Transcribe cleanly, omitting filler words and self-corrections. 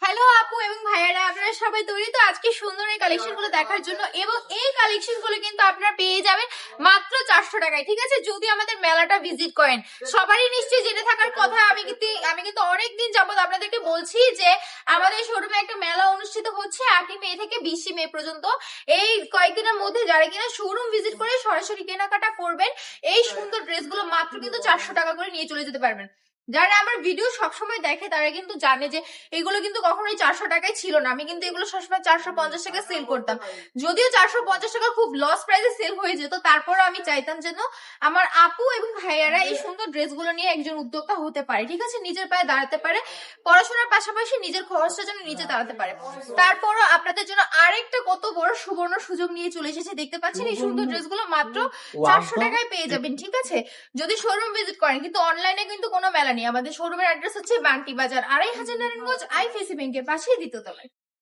Hello আপু এবং ভাইয়ারা, আপনারা সবাই তৈরি তো আজকে সুন্দর এই কালেকশন গুলো দেখার জন্য। এবং এই কালেকশন গুলো কিন্তু আপনারা পেয়ে যাবেন মাত্র 400 টাকায়, ঠিক আছে? যদি আমাদের মেলাটা ভিজিট করেন, সবারই নিশ্চয়ই জেনে থাকার কথা। আমি কিন্তু অনেকদিন যাবত আপনাদেরকে বলছি যে আমাদের শোরুমে একটা মেলা অনুষ্ঠিত হচ্ছে 8ই মে থেকে 20 মে পর্যন্ত। এই কয়েকদিনের মধ্যে যারা কিনা শোরুম ভিজিট করে সরাসরি কেনাকাটা করবেন, এই সুন্দর ড্রেসগুলো মাত্র কিন্তু 400 টাকা করে নিয়ে চলে যেতে পারবেন। যারা আমার ভিডিও সবসময় দেখে তারা কিন্তু জানে যে এগুলো কিন্তু কখনোই 400 টাকায় ছিল না। আমি কিন্তু এগুলো সবসময় 450 টাকা সেল করতাম। যদিও 450 টাকা খুব লস প্রাইসে সেল হয়ে যেত, তারপরও আমি চাইতাম যেন আমার আপু এবং ভাইয়ারা এই সুন্দর ড্রেসগুলো নিয়ে একজন উদ্যোক্তা হতে পারে, ঠিক আছে? নিজের পায়ে দাঁড়াতে পারে, পড়াশোনার পাশাপাশি নিজের খরচটা যেন নিজে দাঁড়াতে পারে। তারপরও আপনাদের জন্য আরেকটা কত বড় সুবর্ণ সুযোগ নিয়ে চলে এসেছে। দেখতে পাচ্ছেন এই সুন্দর ড্রেসগুলো মাত্র 400 টাকায় পেয়ে যাবেন, ঠিক আছে? যদি শোরুম ভিজিট করেন। কিন্তু অনলাইনে কিন্তু কোনো মেলা নেই। আমাদের শোরুমের অ্যাড্রেস হচ্ছে বান্টি বাজার, 2500 নারায়ণগঞ্জ, আইসিআইসি ব্যাংকের পাশেই দ্বিতীয় তলায়।